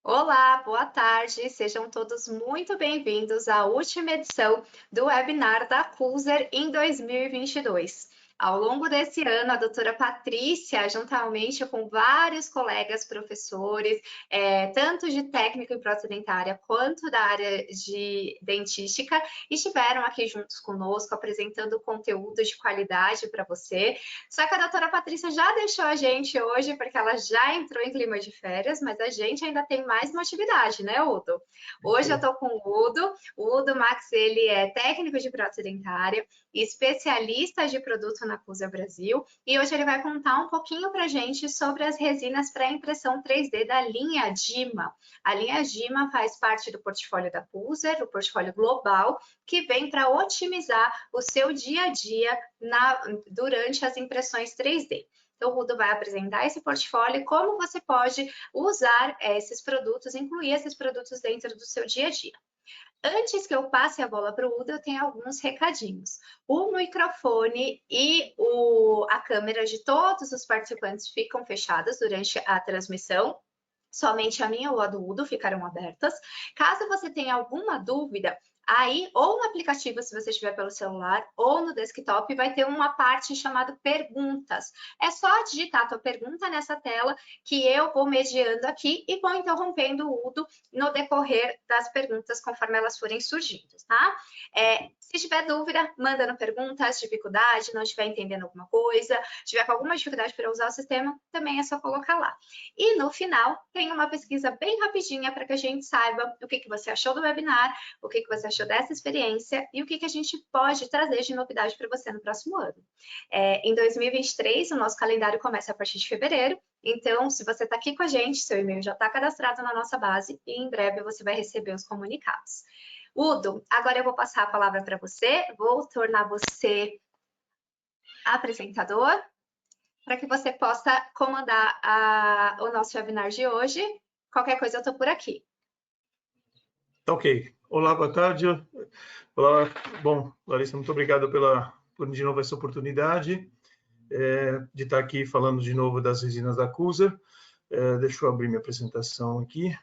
Olá, boa tarde. Sejam todos muito bem-vindos à última edição do webinar da Cuser em 2022. Ao longo desse ano, a doutora Patrícia, juntamente com vários colegas professores, tanto de técnico em prótese dentária quanto da área de dentística, estiveram aqui juntos conosco, apresentando conteúdo de qualidade para você. Só que a doutora Patrícia já deixou a gente hoje, porque ela já entrou em clima de férias, mas a gente ainda tem mais uma atividade, né, Udo? Hoje eu estou com o Udo. O Udo Max, ele é técnico de prótese dentária, especialista de produto na Cuser Brasil, e hoje ele vai contar um pouquinho para a gente sobre as resinas para impressão 3D da linha Dima. A linha Dima faz parte do portfólio da Cuser, o portfólio global, que vem para otimizar o seu dia a dia durante as impressões 3D. Então, o Udo vai apresentar esse portfólio e como você pode usar esses produtos, incluir esses produtos dentro do seu dia a dia. Antes que eu passe a bola para o Udo, eu tenho alguns recadinhos. O microfone e a câmera de todos os participantes ficam fechadas durante a transmissão. Somente a minha ou a do Udo ficarão abertas. Caso você tenha alguma dúvida, aí, ou no aplicativo, se você estiver pelo celular, ou no desktop, vai ter uma parte chamada perguntas. É só digitar a tua pergunta nessa tela que eu vou mediando aqui e vou interrompendo o Udo no decorrer das perguntas conforme elas forem surgindo, tá? Se tiver dúvida, manda no perguntas, dificuldade, não estiver entendendo alguma coisa, tiver com alguma dificuldade para usar o sistema, também é só colocar lá. E no final, tem uma pesquisa bem rapidinha para que a gente saiba o que você achou do webinar, o que você achou dessa experiência e o que a gente pode trazer de novidade para você no próximo ano. Em 2023, o nosso calendário começa a partir de fevereiro, então, se você está aqui com a gente, seu e-mail já está cadastrado na nossa base e em breve você vai receber os comunicados. Udo, agora eu vou passar a palavra para você, vou tornar você apresentador, para que você possa comandar o nosso webinar de hoje. Qualquer coisa eu estou por aqui. Ok. Olá, boa tarde. Olá. Bom, Larissa, muito obrigado por de novo essa oportunidade de estar aqui falando de novo das resinas da Cuser. Deixa eu abrir minha apresentação aqui.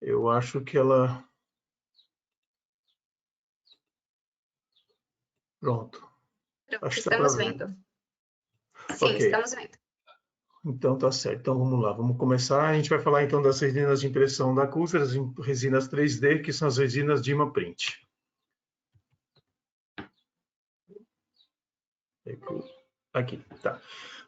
Eu acho que ela... Pronto. Acho que estamos vendo. Sim, ok. estamos vendo. Então, tá certo. Então, vamos lá. Vamos começar. A gente vai falar, então, das resinas de impressão da Cuser, as resinas 3D, que são as resinas Dima Print. Aqui, tá.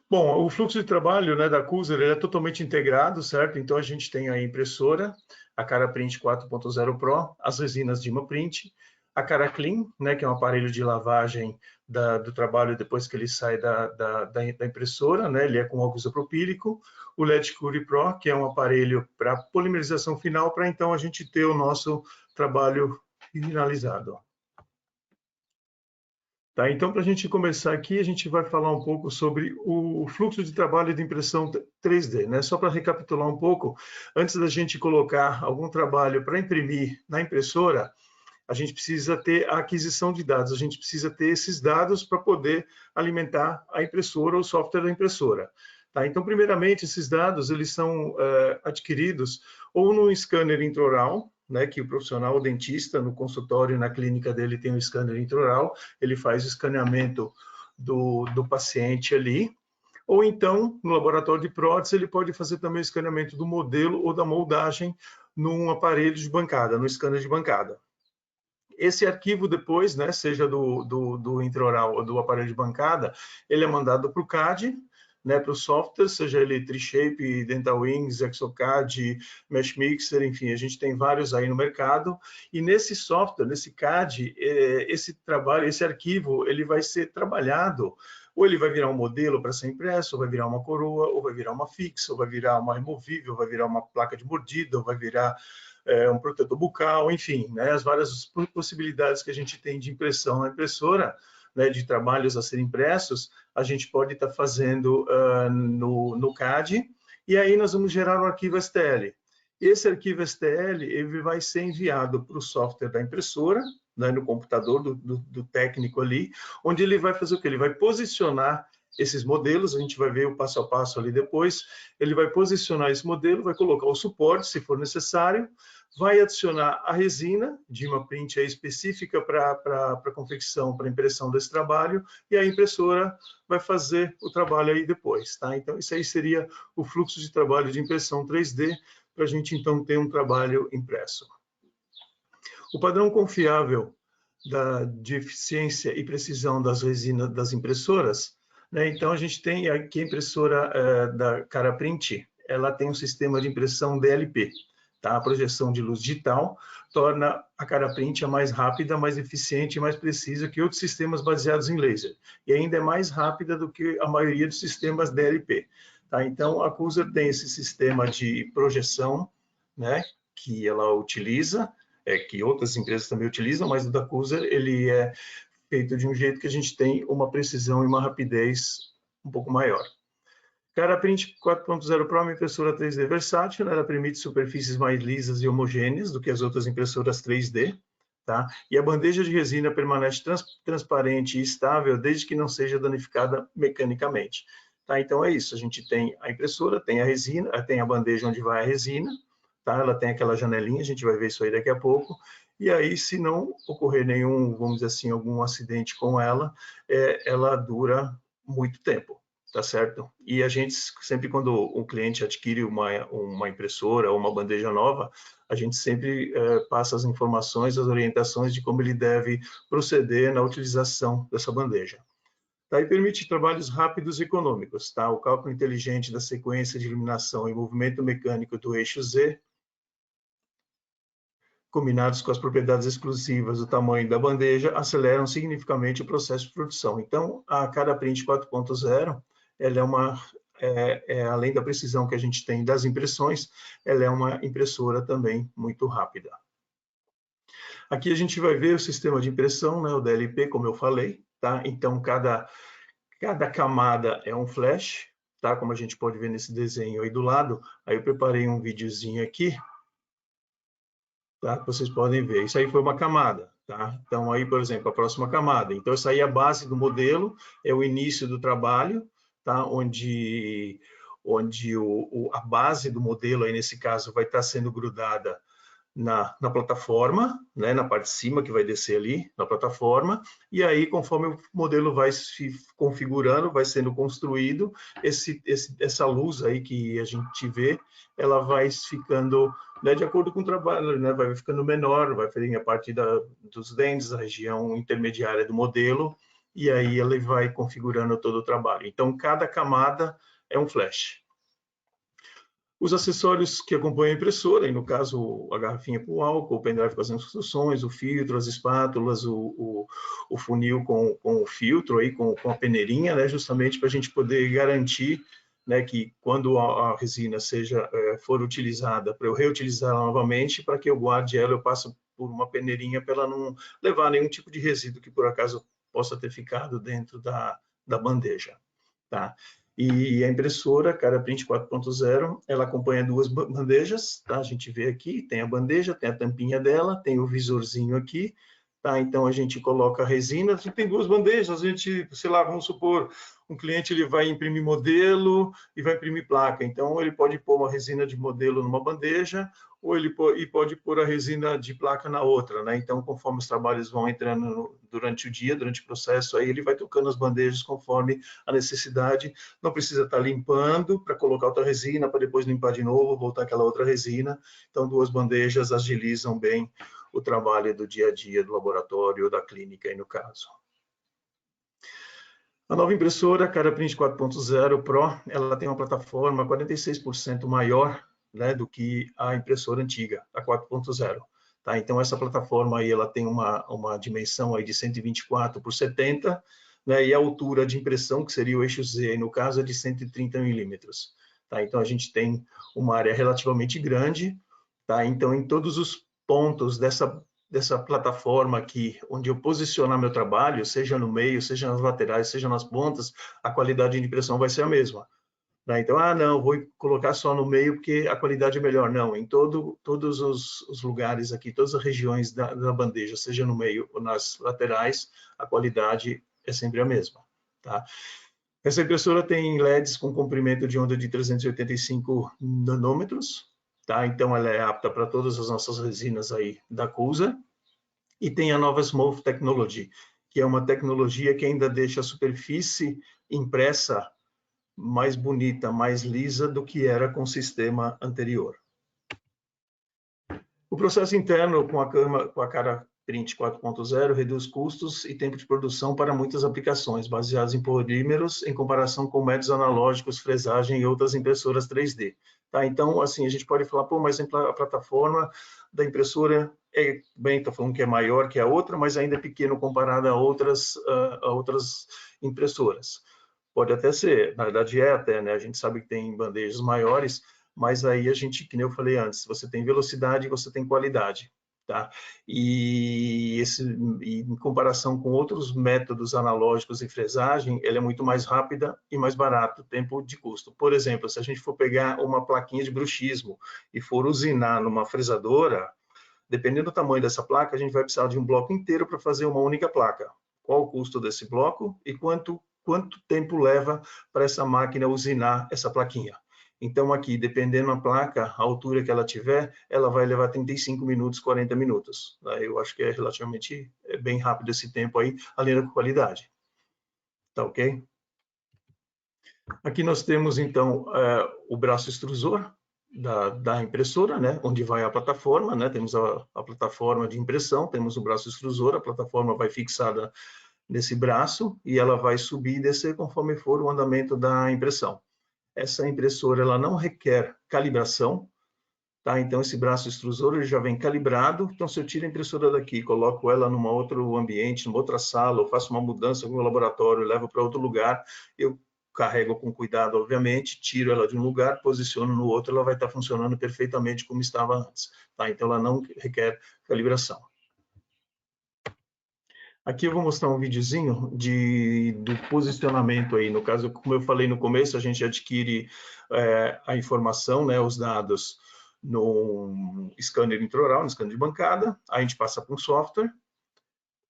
Bom, o fluxo de trabalho, né, da Cuser é totalmente integrado, certo? Então, a gente tem a impressora, a Caraprint 4.0 Pro, as resinas Dima Print, a Caraclean, né, que é um aparelho de lavagem do trabalho depois que ele sai da impressora, né, ele é com óxido isopropílico, o LED Cure Pro, que é um aparelho para polimerização final, para então a gente ter o nosso trabalho finalizado. Tá, então, para a gente começar aqui, a gente vai falar um pouco sobre o fluxo de trabalho de impressão 3D, né? Só para recapitular um pouco, antes da gente colocar algum trabalho para imprimir na impressora, a gente precisa ter a aquisição de dados, a gente precisa ter esses dados para poder alimentar a impressora ou o software da impressora. Tá? Então, primeiramente, esses dados eles são adquiridos ou no scanner intraoral, né, que o profissional, o dentista, no consultório, na clínica dele tem um scanner intraoral, ele faz o escaneamento do paciente ali, ou então, no laboratório de prótese, ele pode fazer também o escaneamento do modelo ou da moldagem num aparelho de bancada, no scanner de bancada. Esse arquivo depois, né, seja do intraoral ou do aparelho de bancada, ele é mandado para o CAD, né, para o software, seja ele Trishape, Dental Wings, Exocad, Mesh Mixer, enfim, a gente tem vários aí no mercado, e nesse software, nesse CAD, esse arquivo, ele vai ser trabalhado, ou ele vai virar um modelo para ser impresso, ou vai virar uma coroa, ou vai virar uma fixa, ou vai virar uma removível, ou vai virar uma placa de mordida, ou vai virar um protetor bucal, enfim, né, as várias possibilidades que a gente tem de impressão na impressora, né, de trabalhos a serem impressos, a gente pode estar fazendo no CAD, e aí nós vamos gerar um arquivo STL. Esse arquivo STL ele vai ser enviado para o software da impressora, né, no computador do técnico ali, onde ele vai fazer o quê? Ele vai posicionar esses modelos, a gente vai ver o passo a passo ali depois. Ele vai posicionar esse modelo, vai colocar o suporte, se for necessário, vai adicionar a resina de uma print aí específica para confecção, para impressão desse trabalho, e a impressora vai fazer o trabalho aí depois, tá? Então, isso aí seria o fluxo de trabalho de impressão 3D, para a gente, então, ter um trabalho impresso. O padrão confiável de eficiência e precisão das resinas das impressoras, né? Então, a gente tem aqui a impressora da Caraprint, ela tem um sistema de impressão DLP, tá? A projeção de luz digital torna a Caraprint a mais rápida, mais eficiente e mais precisa que outros sistemas baseados em laser. E ainda é mais rápida do que a maioria dos sistemas DLP. Tá? Então, a Cuser tem esse sistema de projeção, né, que ela utiliza, que outras empresas também utilizam, mas o da Cuser ele é feito de um jeito que a gente tem uma precisão e uma rapidez um pouco maior. Caraprint 4.0 Pro é uma impressora 3D versátil, ela permite superfícies mais lisas e homogêneas do que as outras impressoras 3D, tá? E a bandeja de resina permanece transparente e estável desde que não seja danificada mecanicamente. Tá? Então é isso, a gente tem a impressora, tem a resina, tem a bandeja onde vai a resina, tá? Ela tem aquela janelinha, a gente vai ver isso aí daqui a pouco, e aí se não ocorrer nenhum, vamos dizer assim, algum acidente com ela, ela dura muito tempo. Tá certo? E a gente, sempre quando um cliente adquire uma impressora ou uma bandeja nova, a gente sempre passa as informações, as orientações de como ele deve proceder na utilização dessa bandeja. Tá? E permite trabalhos rápidos e econômicos. Tá? O cálculo inteligente da sequência de iluminação e movimento mecânico do eixo Z, combinados com as propriedades exclusivas do tamanho da bandeja, aceleram significativamente o processo de produção. Então, a Caraprint 4.0 ela além da precisão que a gente tem das impressões, ela é uma impressora também muito rápida. Aqui a gente vai ver o sistema de impressão, né, o DLP, como eu falei, tá? Então, cada camada é um flash, tá? Como a gente pode ver nesse desenho aí do lado. Aí eu preparei um videozinho aqui, tá? Que vocês podem ver. Isso aí foi uma camada, tá? Então, aí, por exemplo, a próxima camada. Então, isso aí é a base do modelo, é o início do trabalho, tá? Onde a base do modelo, aí nesse caso, vai estar sendo grudada na plataforma, né? Na parte de cima, que vai descer ali, na plataforma, e aí, conforme o modelo vai se configurando, vai sendo construído, essa luz aí que a gente vê, ela vai ficando, né, de acordo com o trabalho, né? Vai ficando menor, vai fazer a partir dos dentes, a região intermediária do modelo, e aí ele vai configurando todo o trabalho. Então, cada camada é um flash. Os acessórios que acompanham a impressora, e no caso a garrafinha para o álcool, o pendrive com as instruções, o filtro, as espátulas, o funil com o filtro, aí, com a peneirinha, né, justamente para a gente poder garantir, né, que quando a resina for utilizada, para eu reutilizar ela novamente, para que eu guarde ela, eu passo por uma peneirinha para ela não levar nenhum tipo de resíduo que por acaso possa ter ficado dentro da bandeja. Tá? E a impressora Caraprint 4.0, ela acompanha duas bandejas, tá? A gente vê aqui, tem a bandeja, tem a tampinha dela, tem o visorzinho aqui, tá? Então a gente coloca a resina, a gente tem duas bandejas, a gente, sei lá, vamos supor, um cliente ele vai imprimir modelo e vai imprimir placa, então ele pode pôr uma resina de modelo numa bandeja, ou ele pode pôr a resina de placa na outra, né? Então, conforme os trabalhos vão entrando durante o dia, durante o processo, aí ele vai tocando as bandejas conforme a necessidade, não precisa estar limpando para colocar outra resina, para depois limpar de novo, voltar aquela outra resina. Então, duas bandejas agilizam bem o trabalho do dia a dia do laboratório ou da clínica, aí no caso. A nova impressora Caraprint 4.0 Pro, ela tem uma plataforma 46% maior, né, do que a impressora antiga, a 4.0. Tá? Então, essa plataforma aí, ela tem uma dimensão aí de 124 por 70, né, e a altura de impressão, que seria o eixo Z, no caso, é de 130 milímetros. Tá? Então, a gente tem uma área relativamente grande. Tá? Então, em todos os pontos dessa plataforma aqui, onde eu posicionar meu trabalho, seja no meio, seja nas laterais, seja nas pontas, a qualidade de impressão vai ser a mesma. Tá? Então, não, vou colocar só no meio porque a qualidade é melhor. Não, em todos os lugares aqui, todas as regiões da bandeja, seja no meio ou nas laterais, a qualidade é sempre a mesma. Tá? Essa impressora tem LEDs com comprimento de onda de 385 nanômetros, tá? Então ela é apta para todas as nossas resinas aí da Cuser. E tem a nova Smooth Technology, que é uma tecnologia que ainda deixa a superfície impressa mais bonita, mais lisa do que era com o sistema anterior. O processo interno com a cara Print 4.0 reduz custos e tempo de produção para muitas aplicações, baseadas em polímeros, em comparação com métodos analógicos, fresagem e outras impressoras 3D. Tá? Então, assim, a gente pode falar, pô, mas a plataforma da impressora estou falando que é maior que a outra, mas ainda é pequeno comparado a outras impressoras. Pode até ser, na verdade é até, né? A gente sabe que tem bandejas maiores, mas aí a gente, que nem eu falei antes, você tem velocidade e você tem qualidade, tá? E em comparação com outros métodos analógicos e fresagem, ela é muito mais rápida e mais barata, tempo de custo. Por exemplo, se a gente for pegar uma plaquinha de bruxismo e for usinar numa fresadora, dependendo do tamanho dessa placa, a gente vai precisar de um bloco inteiro para fazer uma única placa. Qual o custo desse bloco e quanto tempo leva para essa máquina usinar essa plaquinha? Então, aqui, dependendo da placa, a altura que ela tiver, ela vai levar 35 minutos, 40 minutos. Eu acho que é relativamente bem rápido esse tempo aí, além da qualidade. Tá ok? Aqui nós temos, então, o braço extrusor da impressora, né? Onde vai a plataforma, né? Temos a plataforma de impressão, temos o braço extrusor, a plataforma vai fixada nesse braço e ela vai subir e descer conforme for o andamento da impressão. Essa impressora ela não requer calibração, tá? Então esse braço extrusor ele já vem calibrado. Então se eu tiro a impressora daqui, coloco ela num outro ambiente, numa outra sala, ou faço uma mudança no laboratório, levo para outro lugar, eu carrego com cuidado, obviamente, tiro ela de um lugar, posiciono no outro, ela vai estar funcionando perfeitamente como estava antes, tá? Então ela não requer calibração. Aqui eu vou mostrar um videozinho do posicionamento aí. No caso, como eu falei no começo, a gente adquire a informação, né, os dados no scanner intraoral, no scanner de bancada, a gente passa para um software,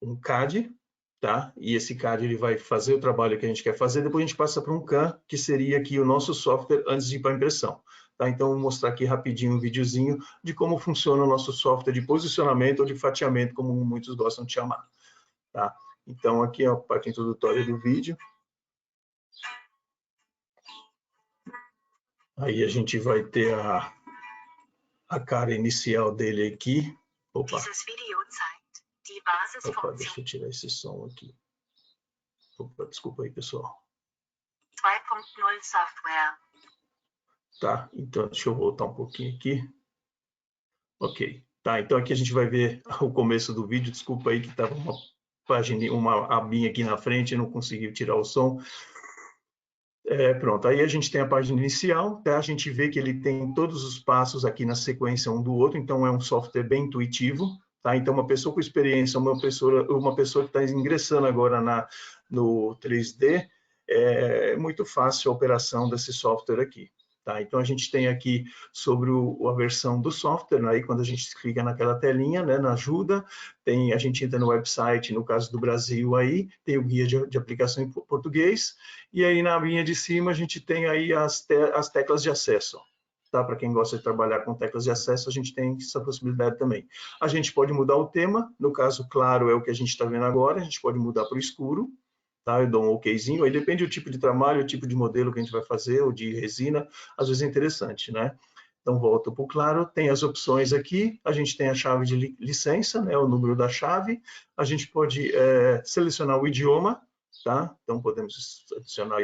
um CAD, tá? E esse CAD ele vai fazer o trabalho que a gente quer fazer, depois a gente passa para um CAM, que seria aqui o nosso software antes de ir para a impressão. Tá? Então, eu vou mostrar aqui rapidinho um videozinho de como funciona o nosso software de posicionamento ou de fatiamento, como muitos gostam de chamar. Tá? Então, aqui é a parte introdutória do vídeo. Aí a gente vai ter a cara inicial dele aqui. Opa, deixa eu tirar esse som aqui. Opa, desculpa aí, pessoal. 2.0 software. Tá, então deixa eu voltar um pouquinho aqui. Ok, tá, então aqui a gente vai ver o começo do vídeo. Desculpa aí que estava uma abinha aqui na frente e não consegui tirar o som. Pronto, aí a gente tem a página inicial, tá? A gente vê que ele tem todos os passos aqui na sequência um do outro, então é um software bem intuitivo, tá? Então uma pessoa com experiência, uma pessoa que está ingressando agora no 3D, é muito fácil a operação desse software aqui. Tá? Então, a gente tem aqui sobre a versão do software, né? Aí quando a gente clica naquela telinha, né, na ajuda, a gente entra no website, no caso do Brasil, aí tem o guia de aplicação em português, e aí na linha de cima a gente tem aí as teclas de acesso. Tá? Para quem gosta de trabalhar com teclas de acesso, a gente tem essa possibilidade também. A gente pode mudar o tema, no caso, claro, é o que a gente está vendo agora, a gente pode mudar para o escuro, tá? Eu dou um okzinho, aí depende do tipo de trabalho, o tipo de modelo que a gente vai fazer, ou de resina, às vezes é interessante, né? Então, volto para o claro, tem as opções aqui, a gente tem a chave de licença, né, o número da chave, a gente pode selecionar o idioma, tá? Então, podemos selecionar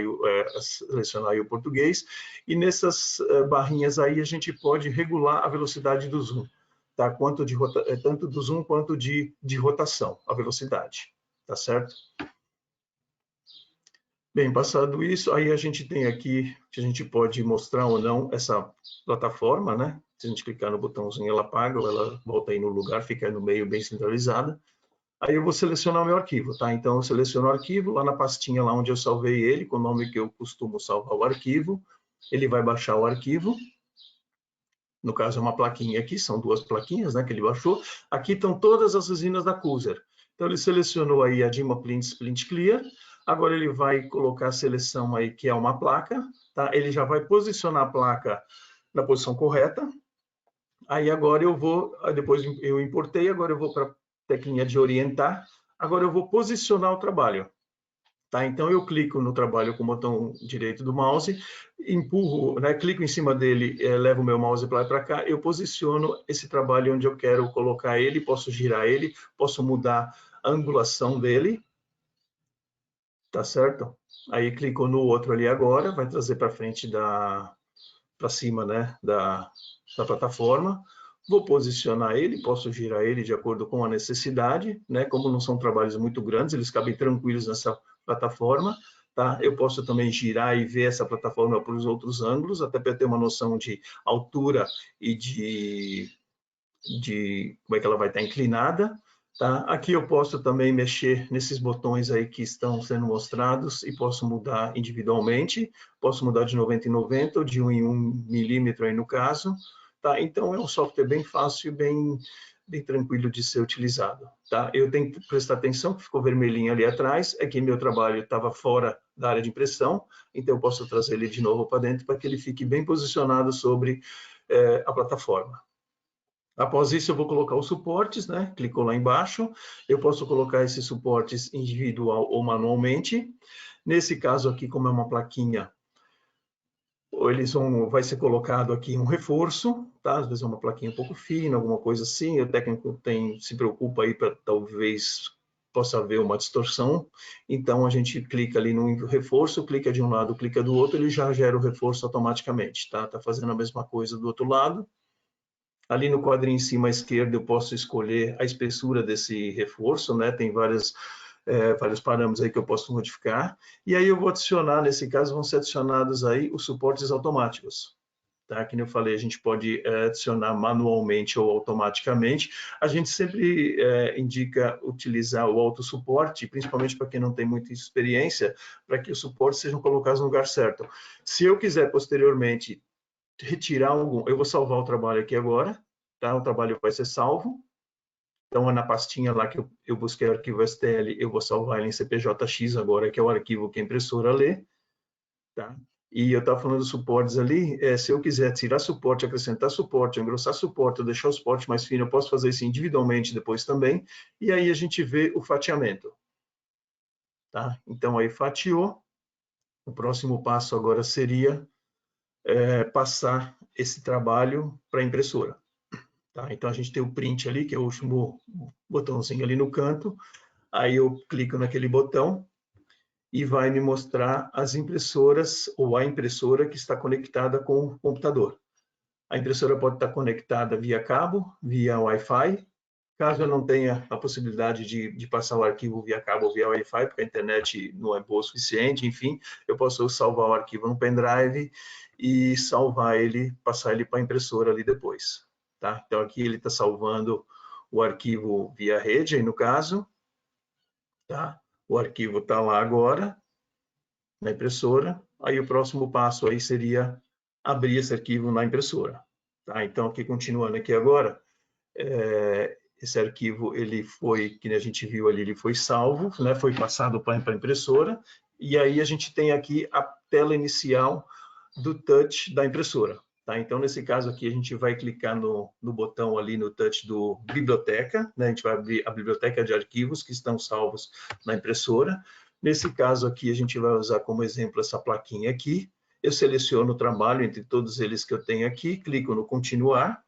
aí o português, e nessas barrinhas aí a gente pode regular a velocidade do zoom, tá? Tanto do zoom quanto de rotação, a velocidade, tá certo? Bem, passado isso, aí a gente tem aqui que a gente pode mostrar ou não essa plataforma, né? Se a gente clicar no botãozinho, ela apaga, ou ela volta aí no lugar, fica aí no meio bem centralizada. Aí eu vou selecionar o meu arquivo, tá? Então eu seleciono o arquivo, lá na pastinha lá onde eu salvei ele, com o nome que eu costumo salvar o arquivo, ele vai baixar o arquivo. No caso é uma plaquinha aqui, são duas plaquinhas, né, que ele baixou. Aqui estão todas as resinas da Cuser. Então ele selecionou aí a Dima Splint Clear. Agora ele vai colocar a seleção aí, que é uma placa, tá? Ele já vai posicionar a placa na posição correta. Aí agora eu vou, depois eu importei, agora eu vou para a teclinha de orientar. Agora eu vou posicionar o trabalho. Tá? Então eu clico no trabalho com o botão direito do mouse, empurro, né? Clico em cima dele, levo o meu mouse para lá e para cá, eu posiciono esse trabalho onde eu quero colocar ele, posso girar ele, posso mudar a angulação dele, tá certo? Aí clico no outro ali agora, vai trazer para frente para cima, né, da plataforma. Vou posicionar ele, posso girar ele de acordo com a necessidade, né? Como não são trabalhos muito grandes, eles cabem tranquilos nessa plataforma, tá? Eu posso também girar e ver essa plataforma por os outros ângulos, até para ter uma noção de altura e de como é que ela vai estar inclinada, tá? Aqui eu posso também mexer nesses botões aí que estão sendo mostrados e posso mudar individualmente, posso mudar de 90 em 90 ou de 1 em 1 milímetro aí no caso, tá? Então é um software bem fácil e bem tranquilo de ser utilizado, tá? Eu tenho que prestar atenção que ficou vermelhinho ali atrás, é que meu trabalho estava fora da área de impressão, então eu posso trazer ele de novo para dentro para que ele fique bem posicionado sobre a plataforma. Após isso, eu vou colocar os suportes, né? Clicou lá embaixo. Eu posso colocar esses suportes individual ou manualmente. Nesse caso aqui, como é uma plaquinha, vai ser colocado aqui um reforço, tá? Às vezes é uma plaquinha um pouco fina, alguma coisa assim. O técnico se preocupa aí para talvez possa haver uma distorção. Então, a gente clica ali no reforço, clica de um lado, clica do outro, ele já gera o reforço automaticamente, tá? Tá fazendo a mesma coisa do outro lado. Ali no quadrinho em cima à esquerda eu posso escolher a espessura desse reforço, né? Tem vários parâmetros aí que eu posso modificar. E aí eu vou adicionar, nesse caso, vão ser adicionados aí os suportes automáticos. Tá? Como eu falei, a gente pode adicionar manualmente ou automaticamente. A gente sempre indica utilizar o autossuporte, principalmente para quem não tem muita experiência, para que os suportes sejam colocados no lugar certo. Se eu quiser posteriormente retirar algum, eu vou salvar o trabalho aqui agora, tá? O trabalho vai ser salvo. Então, na pastinha lá que eu busquei o arquivo STL, eu vou salvar ele em CPJX agora, que é o arquivo que a impressora lê, tá? E eu estava falando dos suportes ali, se eu quiser tirar suporte, acrescentar suporte, engrossar suporte, ou deixar o suporte mais fino, eu posso fazer isso individualmente depois também, e aí a gente vê o fatiamento, tá? Então, aí fatiou, o próximo passo agora seria passar esse trabalho para a impressora. Tá? Então, a gente tem o print ali, que é o último botãozinho ali no canto. Aí eu clico naquele botão e vai me mostrar as impressoras ou a impressora que está conectada com o computador. A impressora pode estar conectada via cabo, via Wi-Fi. Caso eu não tenha a possibilidade de passar o arquivo via cabo ou via Wi-Fi, porque a internet não é boa o suficiente, enfim, eu posso salvar o arquivo no pendrive e salvar ele, passar ele para a impressora ali depois. Tá? Então, aqui ele está salvando o arquivo via rede, aí no caso. Tá? O arquivo está lá agora, na impressora. Aí o próximo passo aí seria abrir esse arquivo na impressora. Tá? Então, aqui continuando aqui agora, esse arquivo, ele foi, que a gente viu ali, ele foi salvo, né? Foi passado para a impressora. E aí a gente tem aqui a tela inicial do touch da impressora. Tá? Então, nesse caso aqui, a gente vai clicar no botão ali no touch do biblioteca, né? A gente vai abrir a biblioteca de arquivos que estão salvos na impressora. Nesse caso aqui, a gente vai usar como exemplo essa plaquinha aqui. Eu seleciono o trabalho entre todos eles que eu tenho aqui, clico no continuar.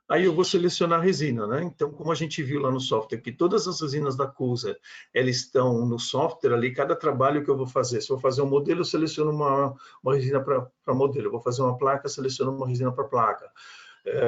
Aí eu vou selecionar a resina, né? Então, como a gente viu lá no software, que todas as resinas da Cusa, elas estão no software ali, cada trabalho que eu vou fazer. Se eu vou fazer um modelo, eu seleciono uma resina para modelo. Eu vou fazer uma placa, seleciono uma resina para placa.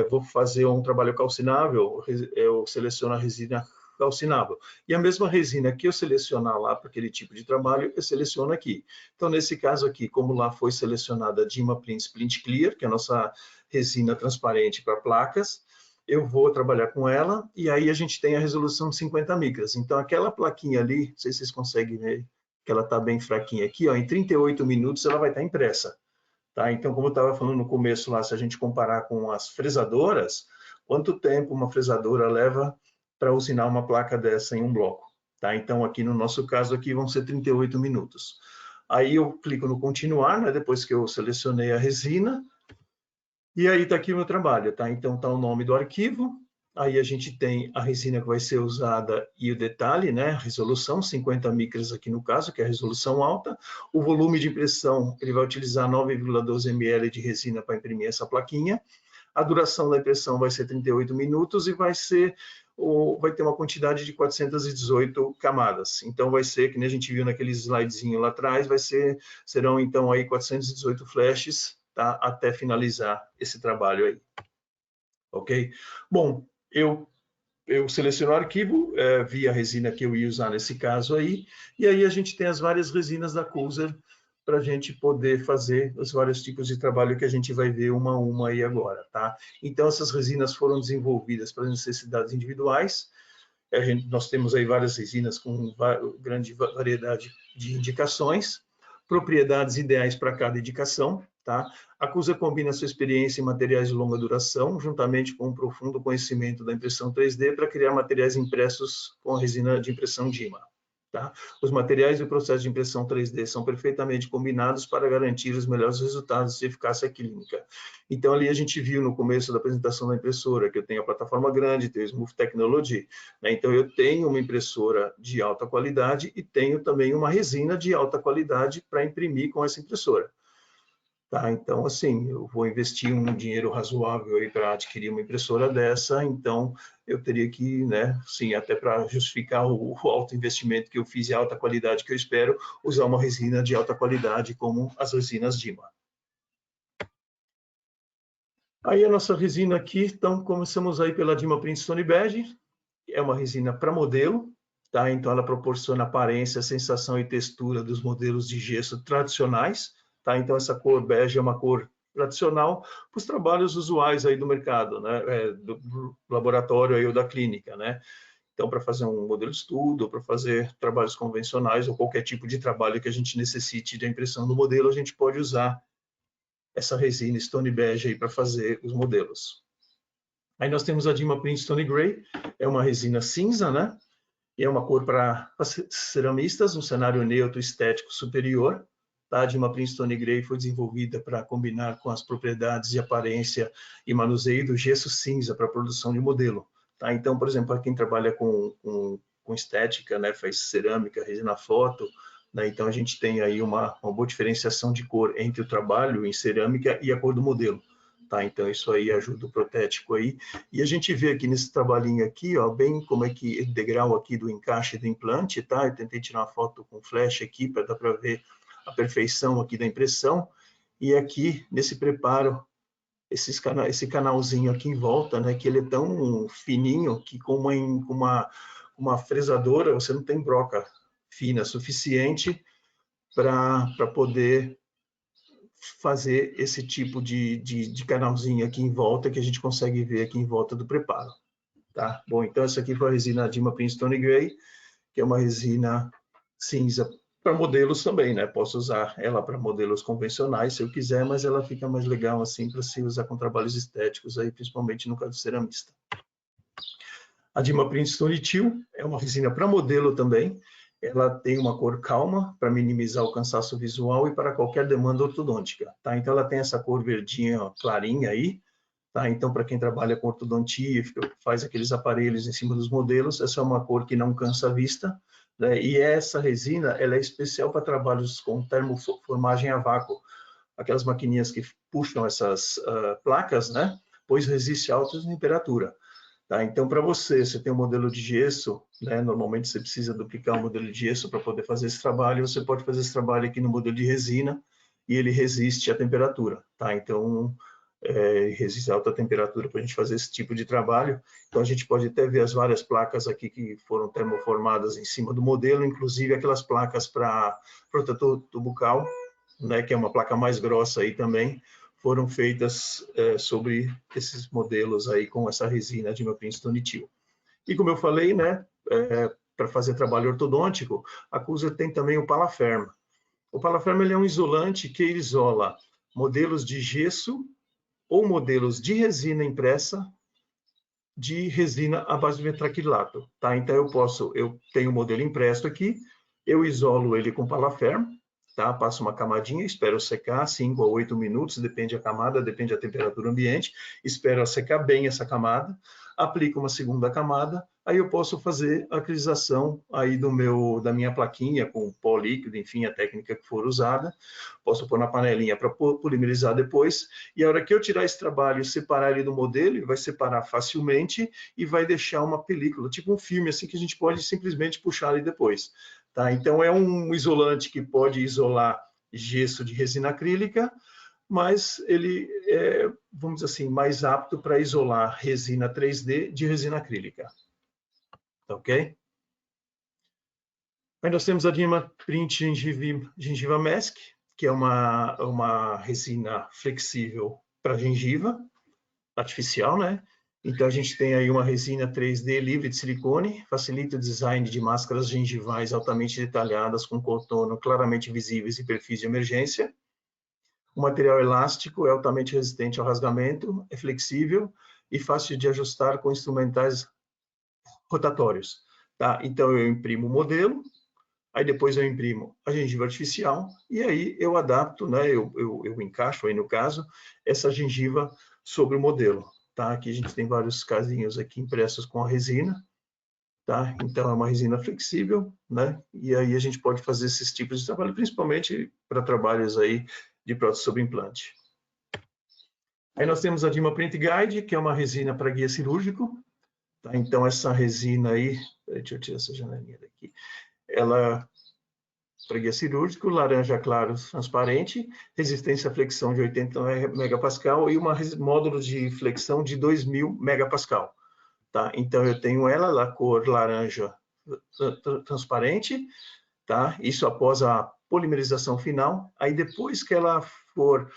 Vou fazer um trabalho calcinável, eu seleciono a resina calcinável. E a mesma resina que eu selecionar lá para aquele tipo de trabalho, eu seleciono aqui. Então, nesse caso aqui, como lá foi selecionada a Dimaplin Splint Clear, que é a nossa resina transparente para placas, eu vou trabalhar com ela, e aí a gente tem a resolução de 50 micras. Então, aquela plaquinha ali, não sei se vocês conseguem ver, que ela está bem fraquinha aqui, ó, em 38 minutos ela vai estar impressa. Tá? Então, como eu estava falando no começo lá, se a gente comparar com as fresadoras, quanto tempo uma fresadora leva para usinar uma placa dessa em um bloco? tá? Então, aqui no nosso caso, aqui vão ser 38 minutos. Aí eu clico no continuar, né? Depois que eu selecionei a resina, e aí está aqui o meu trabalho, tá? Então está o nome do arquivo, aí a gente tem a resina que vai ser usada e o detalhe, né? Resolução, 50 micras aqui no caso, que é a resolução alta. O volume de impressão, ele vai utilizar 9,12 ml de resina para imprimir essa plaquinha. A duração da impressão vai ser 38 minutos e vai ter uma quantidade de 418 camadas. Então vai ser, que nem a gente viu naquele slidezinho lá atrás, serão então aí 418 flashes, tá? Até finalizar esse trabalho aí. Ok? Bom, eu seleciono o arquivo, vi a resina que eu ia usar nesse caso aí, e aí a gente tem as várias resinas da Coolzer para a gente poder fazer os vários tipos de trabalho que a gente vai ver uma a uma aí agora, tá? Então, essas resinas foram desenvolvidas para necessidades individuais. Nós temos aí várias resinas com grande variedade de indicações, propriedades ideais para cada indicação, tá? A Coolzer combina sua experiência em materiais de longa duração, juntamente com um profundo conhecimento da impressão 3D, para criar materiais impressos com a resina de impressão DIMA. Tá? Os materiais e o processo de impressão 3D são perfeitamente combinados para garantir os melhores resultados de eficácia clínica. Então, ali a gente viu no começo da apresentação da impressora que eu tenho a plataforma grande, tenho o Smooth Technology, né? Então, eu tenho uma impressora de alta qualidade e tenho também uma resina de alta qualidade para imprimir com essa impressora. Tá, então, assim, eu vou investir um dinheiro razoável aí para adquirir uma impressora dessa, então eu teria que, né, sim, até para justificar o alto investimento que eu fiz e a alta qualidade que eu espero, usar uma resina de alta qualidade como as resinas DIMA. Aí a nossa resina aqui, então começamos aí pela DIMA Printstone Beige, é uma resina para modelo, tá? Então ela proporciona aparência, sensação e textura dos modelos de gesso tradicionais, tá? Então essa cor bege é uma cor tradicional para os trabalhos usuais aí do mercado, né? Do laboratório aí ou da clínica, né? Então para fazer um modelo de estudo, para fazer trabalhos convencionais ou qualquer tipo de trabalho que a gente necessite de impressão do modelo, a gente pode usar essa resina Stone Beige aí para fazer os modelos. Aí nós temos a DIMA Printstone Gray, é uma resina cinza, né? E é uma cor para ceramistas, um cenário neutro estético superior. Tá? A DIMA Printstone Gray foi desenvolvida para combinar com as propriedades de aparência e manuseio do gesso cinza para a produção de modelo. Tá? Então, por exemplo, para quem trabalha com estética, né? Faz cerâmica, resina foto, né? Então a gente tem aí uma boa diferenciação de cor entre o trabalho em cerâmica e a cor do modelo. Tá, então isso aí ajuda o protético aí. E a gente vê aqui nesse trabalhinho aqui, ó, bem como é que o degrau aqui do encaixe do implante, tá? Eu tentei tirar uma foto com flash aqui para dar para ver a perfeição aqui da impressão. E aqui nesse preparo, esse canalzinho aqui em volta, né? Que ele é tão fininho que com uma fresadora você não tem broca fina suficiente para poder fazer esse tipo de canalzinho aqui em volta que a gente consegue ver aqui em volta do preparo, tá? Bom, então essa aqui foi a resina DIMA Printstone Gray, que é uma resina cinza para modelos também, né? Posso usar ela para modelos convencionais se eu quiser, mas ela fica mais legal assim para se usar com trabalhos estéticos aí, principalmente no caso do ceramista. A DIMA Printstone Teal é uma resina para modelo também. Ela tem uma cor calma para minimizar o cansaço visual e para qualquer demanda ortodôntica, tá? Então ela tem essa cor verdinha clarinha aí, tá? Então para quem trabalha com ortodontia, faz aqueles aparelhos em cima dos modelos, essa é uma cor que não cansa a vista, né? E essa resina, ela é especial para trabalhos com termoformagem a vácuo, aquelas maquininhas que puxam essas placas, né? Pois resiste a alta temperatura. Tá? Então, para você tem um modelo de gesso, né? Normalmente você precisa duplicar um modelo de gesso para poder fazer esse trabalho, você pode fazer esse trabalho aqui no modelo de resina e ele resiste à temperatura. Tá? Então, resiste a alta temperatura para a gente fazer esse tipo de trabalho. Então, a gente pode até ver as várias placas aqui que foram termoformadas em cima do modelo, inclusive aquelas placas para protetor bucal, né? Que é uma placa mais grossa aí também, foram feitas sobre esses modelos aí com essa resina DIMA Printstone Teal. E como eu falei, né, para fazer trabalho ortodôntico, a Coolzer tem também o Palaferm. O Palaferm ele é um isolante que isola modelos de gesso ou modelos de resina impressa de resina à base de metraquilato, tá? Então eu tenho o modelo impresso aqui, eu isolo ele com palaferm, tá? Passo uma camadinha, espero secar 5 a 8 minutos, depende da camada, depende da temperatura ambiente, espero secar bem essa camada, aplico uma segunda camada, aí eu posso fazer a acrilização aí da minha plaquinha com pó líquido, enfim, a técnica que for usada, posso pôr na panelinha para polimerizar depois, e a hora que eu tirar esse trabalho, separar ele do modelo, ele vai separar facilmente e vai deixar uma película, tipo um filme, assim, que a gente pode simplesmente puxar ali depois. Tá? Então, é um isolante que pode isolar gesso de resina acrílica, mas ele é, vamos dizer assim, mais apto para isolar resina 3D de resina acrílica. Tá ok? Aí nós temos a Dyma Print Gengiva Mask, que é uma resina flexível para gengiva, artificial, né? Então, a gente tem aí uma resina 3D livre de silicone, facilita o design de máscaras gengivais altamente detalhadas, com contorno claramente visíveis e perfis de emergência. O material elástico é altamente resistente ao rasgamento, é flexível e fácil de ajustar com instrumentais rotatórios. Tá? Então, eu imprimo o modelo, aí depois eu imprimo a gengiva artificial e aí eu adapto, né? Eu encaixo aí, no caso, essa gengiva sobre o modelo. Tá? Aqui a gente tem vários casinhos aqui impressos com a resina, tá? Então é uma resina flexível, né? E aí a gente pode fazer esses tipos de trabalho, principalmente para trabalhos aí de prótese sobre implante. Aí nós temos a Dyma Print Guide, que é uma resina para guia cirúrgico, tá? Então essa resina aí, deixa eu tirar essa janelinha daqui, ela para guia cirúrgico, laranja claro transparente, resistência à flexão de 80 megapascal e um módulo de flexão de 2000 megapascal. Tá? Então, eu tenho ela cor laranja transparente, tá? Isso após a polimerização final. Aí, depois que ela for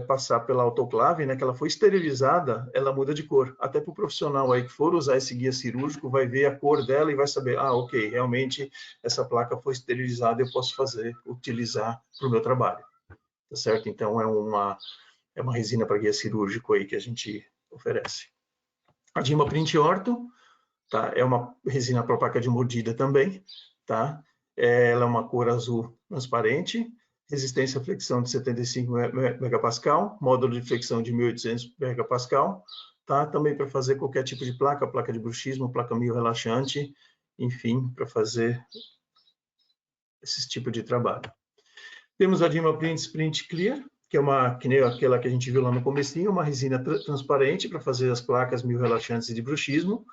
passar pela autoclave, né, que ela foi esterilizada, ela muda de cor. Até para o profissional aí que for usar esse guia cirúrgico, vai ver a cor dela e vai saber, ok, realmente essa placa foi esterilizada, eu posso utilizar para o meu trabalho. Tá certo? Então, é uma resina para guia cirúrgico aí que a gente oferece. A Dyma Print Ortho, tá? É uma resina para placa de mordida também, tá? Ela é uma cor azul transparente, resistência à flexão de 75 megapascal, módulo de flexão de 1800 megapascal, tá? Também para fazer qualquer tipo de placa de bruxismo, placa meio relaxante, enfim, para fazer esse tipo de trabalho. Temos a Dyma Print Sprint Clear, que nem aquela que a gente viu lá no comecinho, uma resina transparente para fazer as placas meio relaxantes de bruxismo.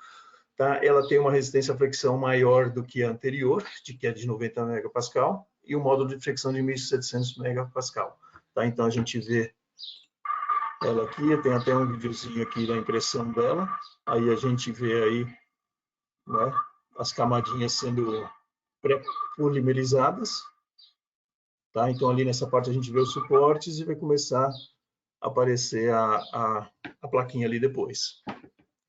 Tá? Ela tem uma resistência à flexão maior do que a anterior, que é de 90 megapascal, e um módulo de flexão de 1.700 megapascal. Tá? Então, a gente vê ela aqui, tem até um videozinho aqui da impressão dela, aí a gente vê aí, né, as camadinhas sendo pré-polimerizadas. Tá? Então, ali nessa parte a gente vê os suportes e vai começar a aparecer a plaquinha ali depois.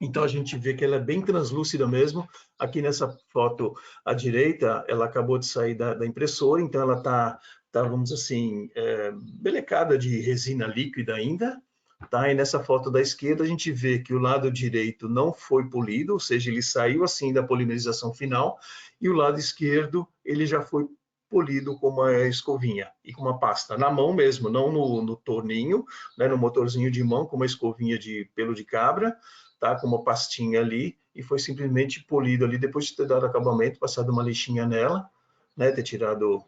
Então, a gente vê que ela é bem translúcida mesmo. Aqui nessa foto à direita, ela acabou de sair da impressora, então ela está, vamos dizer assim, belecada de resina líquida ainda. Tá? E nessa foto da esquerda, a gente vê que o lado direito não foi polido, ou seja, ele saiu assim da polimerização final, e o lado esquerdo, ele já foi polido com uma escovinha e com uma pasta, na mão mesmo, não no torninho, né, no motorzinho de mão, com uma escovinha de pelo de cabra, tá, com uma pastinha ali, e foi simplesmente polido ali, depois de ter dado acabamento, passado uma lixinha nela, né, ter tirado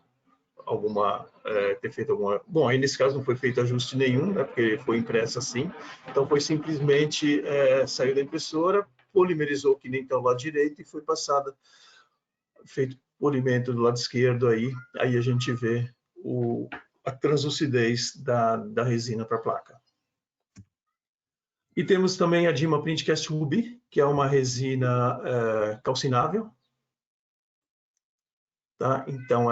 ter feito alguma... Bom, aí nesse caso não foi feito ajuste nenhum, né, porque foi impressa assim, então foi simplesmente, saiu da impressora, polimerizou que nem está o lado direito e foi passada, feito polimento do lado esquerdo aí a gente vê a translucidez da resina para a placa. E temos também a Dyma Printcast Ruby, que é uma resina calcinável. Tá? Então,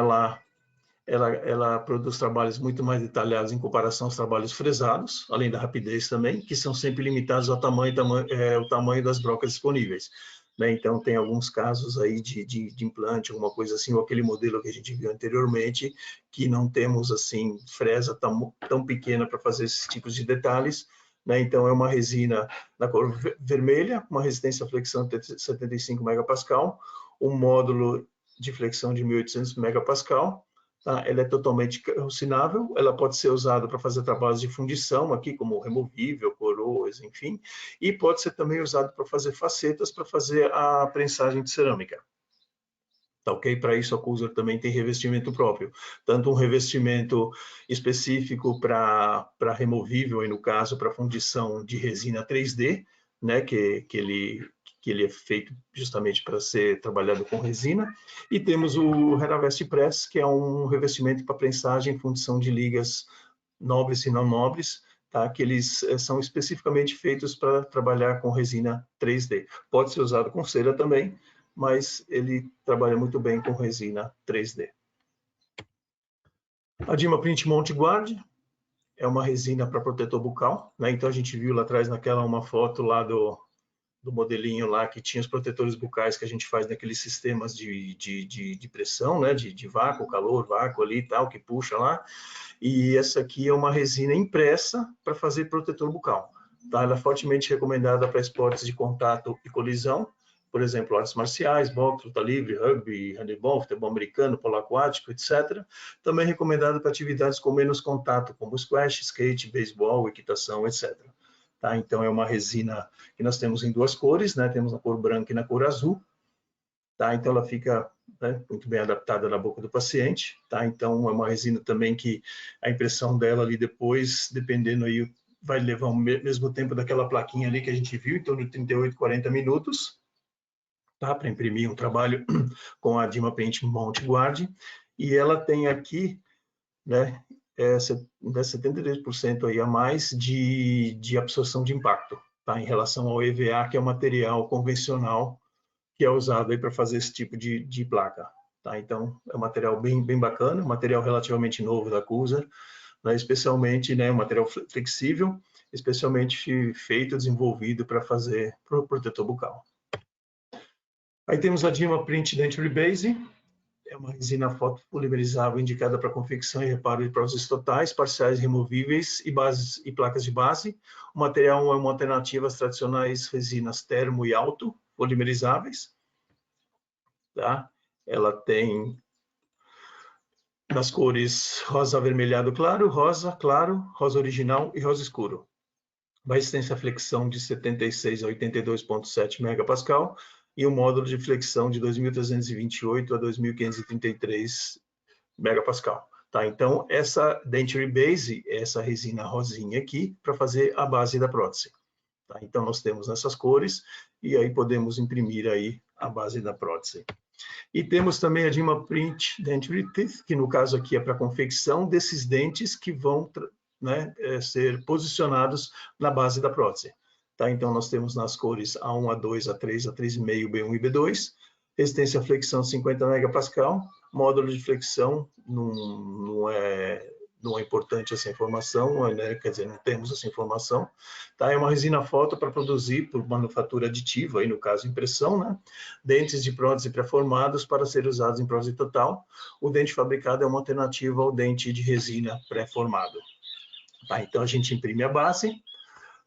ela produz trabalhos muito mais detalhados em comparação aos trabalhos fresados, além da rapidez também, que são sempre limitados ao o tamanho das brocas disponíveis. Né? Então, tem alguns casos aí de implante, alguma coisa assim, ou aquele modelo que a gente viu anteriormente, que não temos assim fresa tão pequena para fazer esses tipos de detalhes, né? Então, é uma resina na cor vermelha, uma resistência à flexão de 75 megapascal, um módulo de flexão de 1.800 megapascal. Tá? Ela é totalmente calcinável, ela pode ser usada para fazer trabalhos de fundição, aqui como removível, coroas, enfim, e pode ser também usado para fazer facetas, para fazer a prensagem de cerâmica. Tá ok? Para isso a Cuser também tem revestimento próprio, tanto um revestimento específico para removível, e no caso para fundição de resina 3D, né? Que ele é feito justamente para ser trabalhado com resina, e temos o Heravest Press, que é um revestimento para prensagem e fundição de ligas nobres e não nobres, tá? Que eles são especificamente feitos para trabalhar com resina 3D. Pode ser usado com cera também, mas ele trabalha muito bem com resina 3D. A Dima Print Mount Guard é uma resina para protetor bucal, né? Então a gente viu lá atrás naquela uma foto lá do modelinho lá que tinha os protetores bucais que a gente faz naqueles sistemas de pressão, né? De vácuo, calor, vácuo ali e tal, que puxa lá. E essa aqui é uma resina impressa para fazer protetor bucal. Tá? Ela é fortemente recomendada para esportes de contato e colisão, por exemplo, artes marciais, boxe, luta livre, rugby, handebol, futebol americano, polo aquático, etc. Também recomendada para atividades com menos contato, como squash, skate, beisebol, equitação, etc. Tá? Então, é uma resina que nós temos em duas cores, né? Temos na cor branca e na cor azul. Tá? Então, ela fica, né, muito bem adaptada na boca do paciente. Tá? Então, é uma resina também que a impressão dela ali depois, dependendo aí, vai levar o mesmo tempo daquela plaquinha ali que a gente viu, em torno de 38, 40 minutos. Tá? Para imprimir um trabalho com a Dima Print Mount Guard. E ela tem aqui, né, 73% aí a mais de absorção de impacto, tá? Em relação ao EVA, que é o material convencional que é usado aí para fazer esse tipo de placa. Tá? Então, é um material bem bacana, um material relativamente novo da Cuser, né? Especialmente, né, um material flexível, especialmente feito, desenvolvido para fazer protetor bucal. Aí temos a Dima Print Denture Base, é uma resina fotopolimerizável indicada para confecção e reparo de próteses totais, parciais removíveis e bases e placas de base. O material é uma alternativa às tradicionais resinas termo e alto polimerizáveis. Tá? Ela tem nas cores rosa avermelhado claro, rosa original e rosa escuro. Uma resistência à flexão de 76 a 82,7 megapascal e um módulo de flexão de 2.328 a 2.533 megapascal. Tá? Então, essa Denture Base é essa resina rosinha aqui para fazer a base da prótese. Tá? Então, nós temos nessas cores e aí podemos imprimir aí a base da prótese. E temos também a Dima Print Denture Teeth, que no caso aqui é para a confecção desses dentes que vão, né, ser posicionados na base da prótese. Tá? Então, nós temos nas cores A1, A2, A3, A3,5, B1 e B2, resistência à flexão 50 megapascal, módulo de flexão, não é importante essa informação, né? Quer dizer, não temos essa informação. Tá? É uma resina foto para produzir por manufatura aditiva, aí no caso impressão, né? Dentes de prótese pré-formados para ser usados em prótese total. O dente fabricado é uma alternativa ao dente de resina pré-formado. Tá? Então, a gente imprime a base,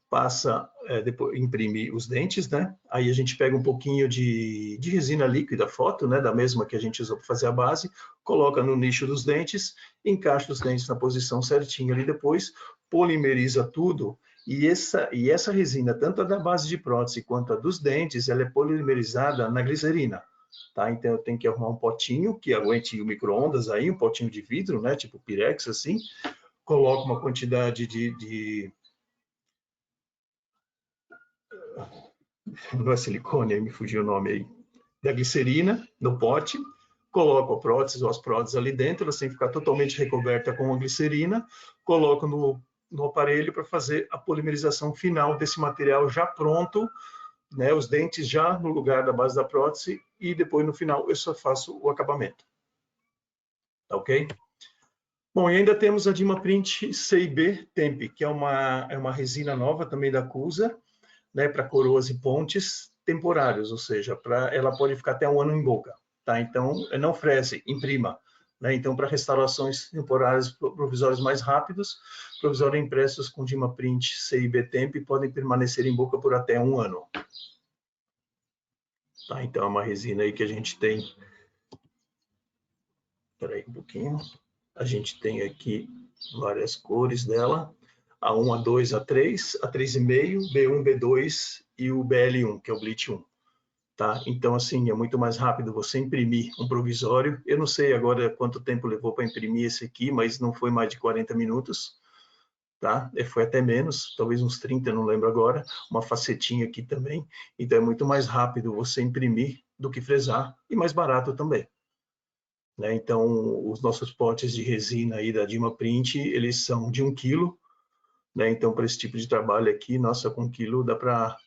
passa, depois imprime os dentes, né? Aí a gente pega um pouquinho de resina líquida, foto, né? Da mesma que a gente usou para fazer a base, coloca no nicho dos dentes, encaixa os dentes na posição certinha ali depois, polimeriza tudo, e essa resina, tanto a da base de prótese quanto a dos dentes, ela é polimerizada na glicerina. Tá? Então eu tenho que arrumar um potinho que aguente o micro-ondas aí, um potinho de vidro, né? Tipo Pirex, assim, coloco uma quantidade não é silicone, aí me fugiu o nome aí, da glicerina no pote, coloco a prótese ou as próteses ali dentro, sem ficar totalmente recoberta com a glicerina, coloco no aparelho para fazer a polimerização final desse material já pronto, né, os dentes já no lugar da base da prótese, e depois no final eu só faço o acabamento. Tá ok? Bom, e ainda temos a Dima Print CIB Temp, que é uma resina nova também da Cuser, né, para coroas e pontes temporários, ou seja, ela pode ficar até um ano em boca. Tá? Então, não frese, imprima. né? Então, para restaurações temporárias provisórias mais rápidos, provisórios impressos com Dimaprint CIB Temp podem permanecer em boca por até 1 ano. Tá? Então, é uma resina aí que a gente tem... Espera aí um pouquinho. A gente tem aqui várias cores dela. A1, A2, A3, A3,5, B1, B2 e o BL1, que é o Bleach 1. Tá? Então, assim, é muito mais rápido você imprimir um provisório. Eu não sei agora quanto tempo levou para imprimir esse aqui, mas não foi mais de 40 minutos. Tá? Foi até menos, talvez uns 30, não lembro agora. Uma facetinha aqui também. Então, é muito mais rápido você imprimir do que fresar e mais barato também. Né? Então, os nossos potes de resina aí da Dimaprint, eles são de 1 quilo. Né? Então, para esse tipo de trabalho aqui, nossa, com 1 quilo dá para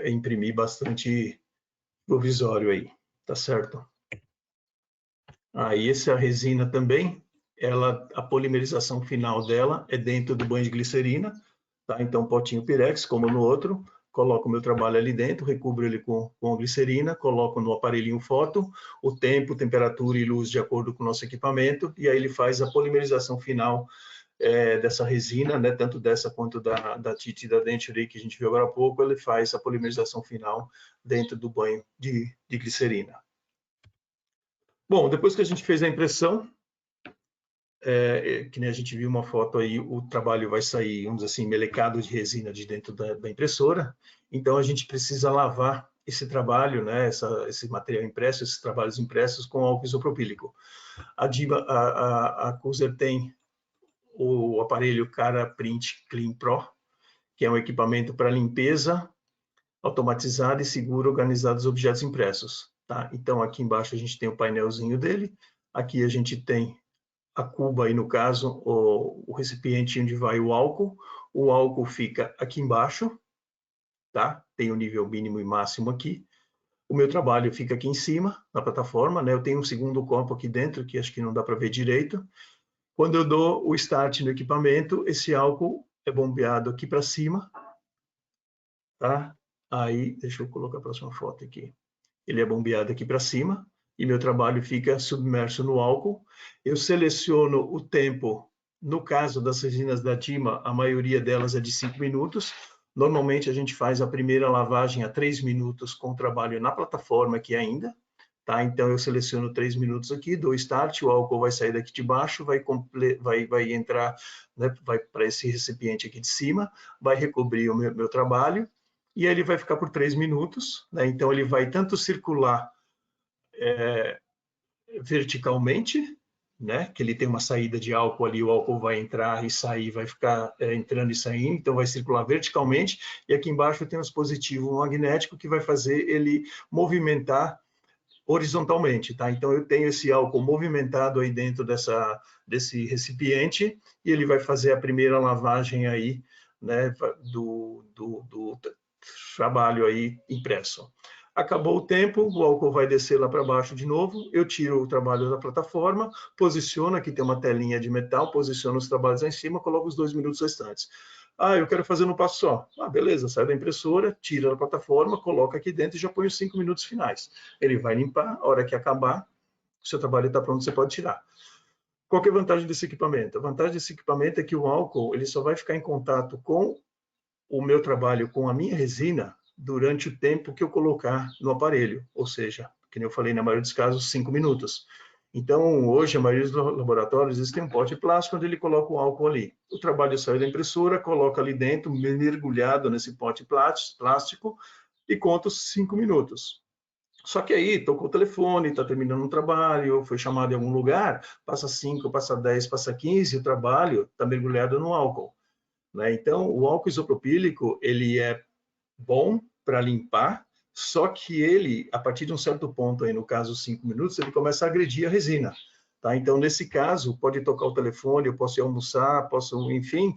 imprimir bastante provisório aí, tá certo? Aí essa resina também, a polimerização final dela é dentro do banho de glicerina, tá? Então, potinho Pirex, como no outro, coloco o meu trabalho ali dentro, recubro ele com a glicerina, coloco no aparelhinho foto, o tempo, temperatura e luz de acordo com o nosso equipamento, e aí ele faz a polimerização final dessa resina, né, tanto dessa quanto da Tite e da Denture que a gente viu agora há pouco, ele faz a polimerização final dentro do banho de glicerina. Bom, depois que a gente fez a impressão, que nem a gente viu uma foto aí, o trabalho vai sair, vamos dizer assim, melecado de resina de dentro da impressora, então a gente precisa lavar esse trabalho, né, esse material impresso, esses trabalhos impressos com álcool isopropílico. A Cuser tem o aparelho Cara Print Clean Pro, que é um equipamento para limpeza automatizada e segura organizada dos objetos impressos. Tá? Então, aqui embaixo a gente tem o painelzinho dele, aqui a gente tem a cuba, aí no caso, o recipiente onde vai o álcool fica aqui embaixo, tá? Tem o nível mínimo e máximo aqui. O meu trabalho fica aqui em cima, na plataforma, né? Eu tenho um segundo copo aqui dentro, que acho que não dá para ver direito. Quando eu dou o start no equipamento, esse álcool é bombeado aqui para cima, tá? Aí, deixa eu colocar a próxima foto aqui. Ele é bombeado aqui para cima e meu trabalho fica submerso no álcool. Eu seleciono o tempo, no caso das resinas da Dima, a maioria delas é de 5 minutos. Normalmente a gente faz a primeira lavagem a 3 minutos com o trabalho na plataforma aqui ainda. Tá? Então, eu seleciono 3 minutos aqui, dou start, o álcool vai sair daqui de baixo, vai entrar, né, vai para esse recipiente aqui de cima, vai recobrir o meu trabalho, e aí ele vai ficar por 3 minutos. Né? Então, ele vai tanto circular verticalmente, né? Que ele tem uma saída de álcool ali, o álcool vai entrar e sair, vai ficar entrando e saindo, então vai circular verticalmente, e aqui embaixo tem um dispositivo magnético que vai fazer ele movimentar horizontalmente, tá? Então eu tenho esse álcool movimentado aí dentro desse recipiente e ele vai fazer a primeira lavagem aí, né, do trabalho aí impresso. Acabou o tempo, o álcool vai descer lá para baixo de novo, eu tiro o trabalho da plataforma, posiciono, aqui tem uma telinha de metal, posiciono os trabalhos lá em cima, coloco os 2 minutos restantes. Ah, eu quero fazer no passo só. Ah, beleza, sai da impressora, tira da plataforma, coloca aqui dentro e já põe os 5 minutos finais. Ele vai limpar, a hora que acabar, o seu trabalho está pronto, você pode tirar. Qual que é a vantagem desse equipamento? A vantagem desse equipamento é que o álcool ele só vai ficar em contato com o meu trabalho, com a minha resina, durante o tempo que eu colocar no aparelho, ou seja, que nem eu falei, na maioria dos casos, 5 minutos. Então, hoje, a maioria dos laboratórios, eles têm um pote plástico onde ele coloca o álcool ali. O trabalho sai da impressora, coloca ali dentro, mergulhado nesse pote plástico, e conta os 5 minutos. Só que aí, tocou o telefone, está terminando um trabalho, foi chamado em algum lugar, passa 5, passa 10, passa 15, o trabalho está mergulhado no álcool. Né? Então, o álcool isopropílico, ele é bom para limpar, só que ele, a partir de um certo ponto, aí no caso 5 minutos, ele começa a agredir a resina. Tá? Então, nesse caso, pode tocar o telefone, eu posso ir almoçar, posso, enfim,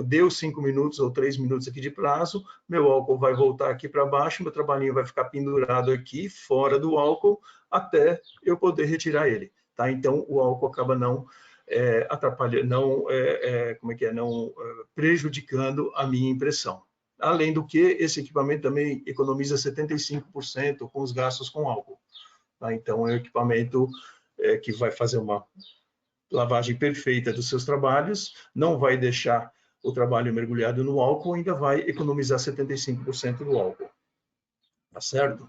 deu 5 minutos ou 3 minutos aqui de prazo, meu álcool vai voltar aqui para baixo, meu trabalhinho vai ficar pendurado aqui, fora do álcool, até eu poder retirar ele. Tá? Então, o álcool acaba não atrapalhando, não prejudicando a minha impressão. Além do que, esse equipamento também economiza 75% com os gastos com álcool. Tá? Então, é um equipamento que vai fazer uma lavagem perfeita dos seus trabalhos, não vai deixar o trabalho mergulhado no álcool, ainda vai economizar 75% do álcool. Tá certo?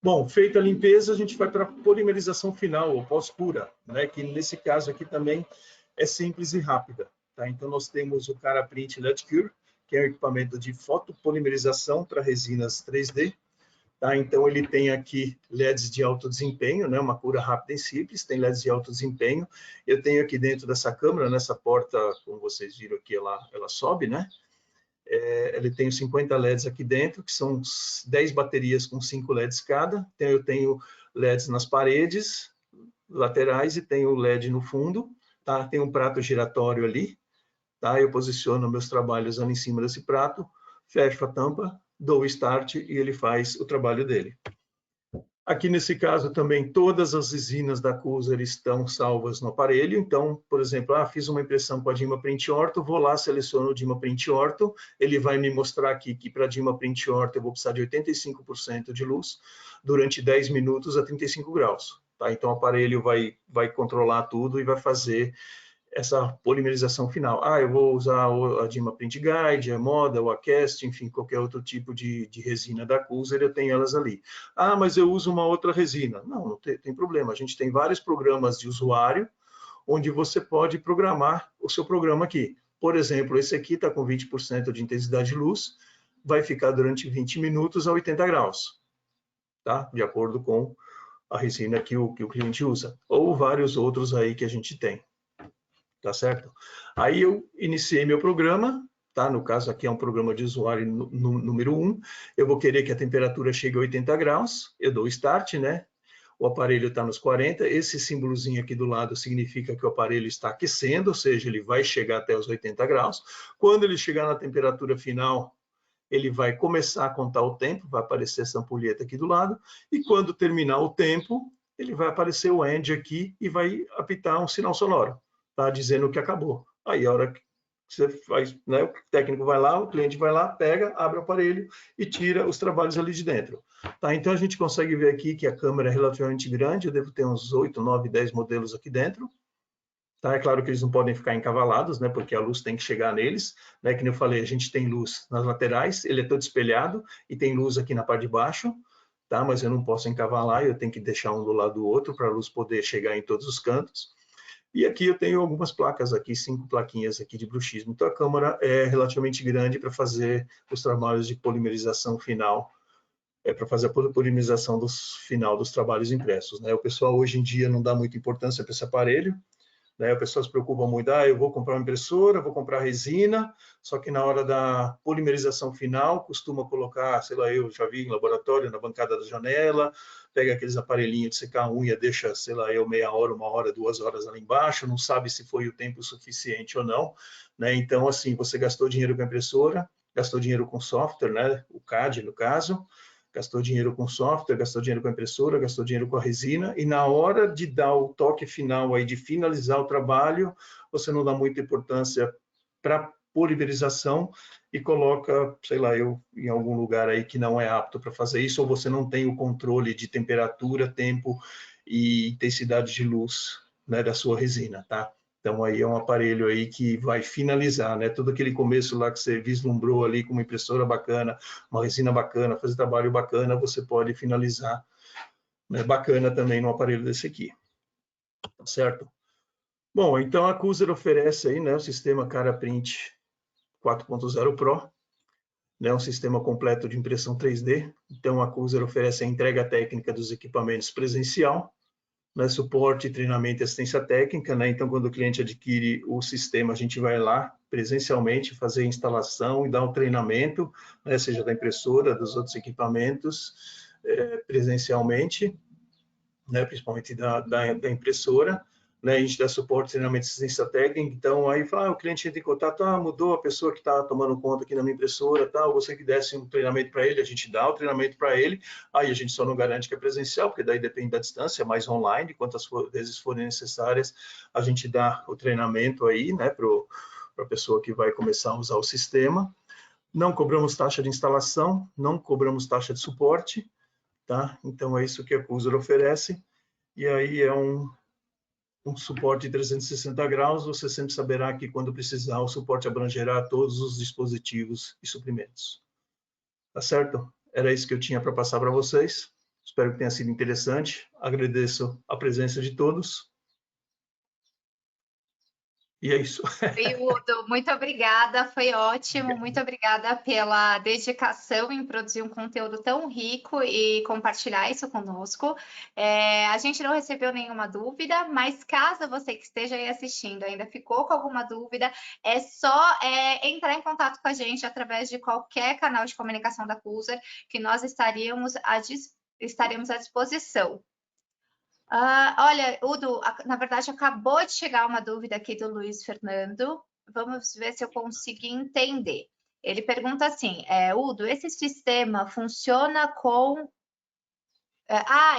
Bom, feita a limpeza, a gente vai para a polimerização final, ou pós-cura, né? Que nesse caso aqui também é simples e rápida. Tá? Então, nós temos o Caraprint LED Cure, que é um equipamento de fotopolimerização para resinas 3D. Tá? Então, ele tem aqui LEDs de alto desempenho, né? Uma cura rápida e simples, tem LEDs de alto desempenho. Eu tenho aqui dentro dessa câmara, nessa porta, como vocês viram aqui, ela sobe, né? Ele tem 50 LEDs aqui dentro, que são 10 baterias com 5 LEDs cada. Então, eu tenho LEDs nas paredes laterais e tenho LED no fundo. Tá? Tem um prato giratório ali. Tá? Eu posiciono meus trabalhos ali em cima desse prato, fecho a tampa, dou o start e ele faz o trabalho dele. Aqui nesse caso também todas as resinas da Cuser estão salvas no aparelho. Então, por exemplo, fiz uma impressão com a Dima Print Ortho, vou lá, seleciono o Dima Print Ortho, ele vai me mostrar aqui que para a Dima Print Ortho eu vou precisar de 85% de luz durante 10 minutos a 35 graus. Tá? Então, o aparelho vai controlar tudo e vai fazer essa polimerização final. Eu vou usar a Dima Print Guide, a Moda, o Acast, enfim, qualquer outro tipo de resina da Cuser, eu tenho elas ali. Mas eu uso uma outra resina. Não tem problema. A gente tem vários programas de usuário onde você pode programar o seu programa aqui. Por exemplo, esse aqui está com 20% de intensidade de luz, vai ficar durante 20 minutos a 80 graus, tá? De acordo com a resina que o cliente usa. Ou vários outros aí que a gente tem. Tá certo? Aí eu iniciei meu programa, tá? No caso aqui é um programa de usuário número 1. Eu vou querer que a temperatura chegue a 80 graus, eu dou start, né? O aparelho está nos 40, esse símbolozinho aqui do lado significa que o aparelho está aquecendo, ou seja, ele vai chegar até os 80 graus. Quando ele chegar na temperatura final, ele vai começar a contar o tempo, vai aparecer essa ampulheta aqui do lado, e quando terminar o tempo, ele vai aparecer o end aqui e vai apitar um sinal sonoro. Tá dizendo que acabou. Aí a hora que você faz, né, o técnico vai lá, o cliente vai lá, pega, abre o aparelho e tira os trabalhos ali de dentro. Tá? Então a gente consegue ver aqui que a câmera é relativamente grande, eu devo ter uns 8, 9, 10 modelos aqui dentro. Tá? É claro que eles não podem ficar encavalados, né, porque a luz tem que chegar neles. Né? Que eu falei, a gente tem luz nas laterais, ele é todo espelhado e tem luz aqui na parte de baixo. Tá? Mas eu não posso encavalar, eu tenho que deixar um do lado do outro para a luz poder chegar em todos os cantos. E aqui eu tenho algumas placas aqui, 5 plaquinhas aqui de bruxismo. Então a câmara é relativamente grande para fazer os trabalhos de polimerização final, para fazer a polimerização final dos trabalhos impressos. Né? O pessoal hoje em dia não dá muita importância para esse aparelho, né? O pessoal se preocupa muito, eu vou comprar uma impressora, vou comprar resina, só que na hora da polimerização final, costuma colocar, sei lá, eu já vi em laboratório, na bancada da janela, pega aqueles aparelhinhos de secar a unha, deixa, sei lá, meia hora, 1 hora, 2 horas ali embaixo, não sabe se foi o tempo suficiente ou não, né? Então, assim, você gastou dinheiro com a impressora, gastou dinheiro com software, né? O CAD, no caso, gastou dinheiro com software, gastou dinheiro com a impressora, gastou dinheiro com a resina, e na hora de dar o toque final aí, de finalizar o trabalho, você não dá muita importância para polimerização e coloca, sei lá, em algum lugar aí que não é apto para fazer isso, ou você não tem o controle de temperatura, tempo e intensidade de luz, né, da sua resina, tá? Então, aí é um aparelho aí que vai finalizar, né? Todo aquele começo lá que você vislumbrou ali com uma impressora bacana, uma resina bacana, fazer trabalho bacana, você pode finalizar, né, bacana também no aparelho desse aqui. Tá certo? Bom, então a Cuser oferece aí, né, o sistema Caraprint 4.0 Pro, né, um sistema completo de impressão 3D. Então a Cuser oferece a entrega técnica dos equipamentos presencial, né, suporte, treinamento e assistência técnica, né? Então, quando o cliente adquire o sistema, a gente vai lá presencialmente fazer a instalação e dar um treinamento, né, seja da impressora, dos outros equipamentos, presencialmente, né, principalmente da impressora. Né, a gente dá suporte, treinamento e assistência técnica, então aí fala, o cliente entra em contato, mudou a pessoa que está tomando conta aqui na minha impressora, você que desse um treinamento para ele, a gente dá o treinamento para ele, aí a gente só não garante que é presencial, porque daí depende da distância, é mais online, quantas vezes forem necessárias, a gente dá o treinamento aí, né, para a pessoa que vai começar a usar o sistema. Não cobramos taxa de instalação, não cobramos taxa de suporte, tá? Então é isso que a Cuser oferece. e aí é um suporte de 360 graus, você sempre saberá que quando precisar, o suporte abrangerá todos os dispositivos e suprimentos. Tá certo? Era isso que eu tinha para passar para vocês. Espero que tenha sido interessante. Agradeço a presença de todos. E é isso. Udo, muito obrigada, foi ótimo. Muito obrigada pela dedicação em produzir um conteúdo tão rico e compartilhar isso conosco. A gente não recebeu nenhuma dúvida, mas caso você que esteja aí assistindo ainda ficou com alguma dúvida, é só entrar em contato com a gente através de qualquer canal de comunicação da Cuser, que nós estaremos à disposição. Olha, Udo, na verdade acabou de chegar uma dúvida aqui do Luiz Fernando. Vamos ver se eu consigo entender. Ele pergunta assim, Udo, esse sistema funciona com...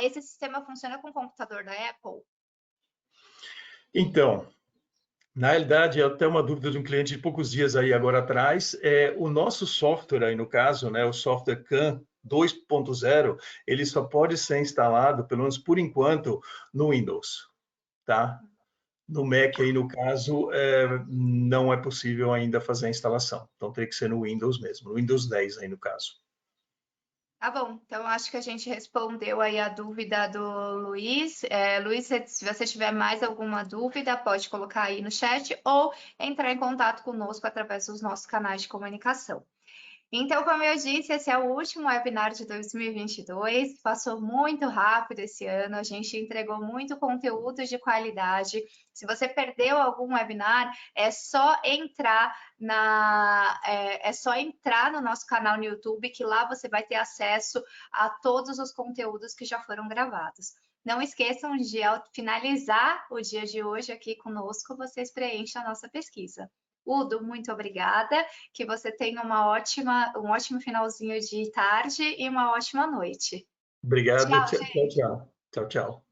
esse sistema funciona com o computador da Apple? Então, na realidade, é até uma dúvida de um cliente de poucos dias aí agora atrás. O nosso software aí, no caso, né, o software CAN 2.0, ele só pode ser instalado, pelo menos por enquanto, no Windows, tá? No Mac aí, no caso, não é possível ainda fazer a instalação. Então, teria que ser no Windows mesmo, no Windows 10 aí, no caso. Tá bom, então acho que a gente respondeu aí a dúvida do Luiz. Luiz, se você tiver mais alguma dúvida, pode colocar aí no chat ou entrar em contato conosco através dos nossos canais de comunicação. Então, como eu disse, esse é o último webinar de 2022, passou muito rápido esse ano, a gente entregou muito conteúdo de qualidade. Se você perdeu algum webinar, é só entrar no nosso canal no YouTube, que lá você vai ter acesso a todos os conteúdos que já foram gravados. Não esqueçam de, ao finalizar o dia de hoje aqui conosco, vocês preenchem a nossa pesquisa. Udo, muito obrigada, que você tenha um ótimo finalzinho de tarde e uma ótima noite. Obrigado. Tchau, Tchau, gente. tchau. Tchau, tchau.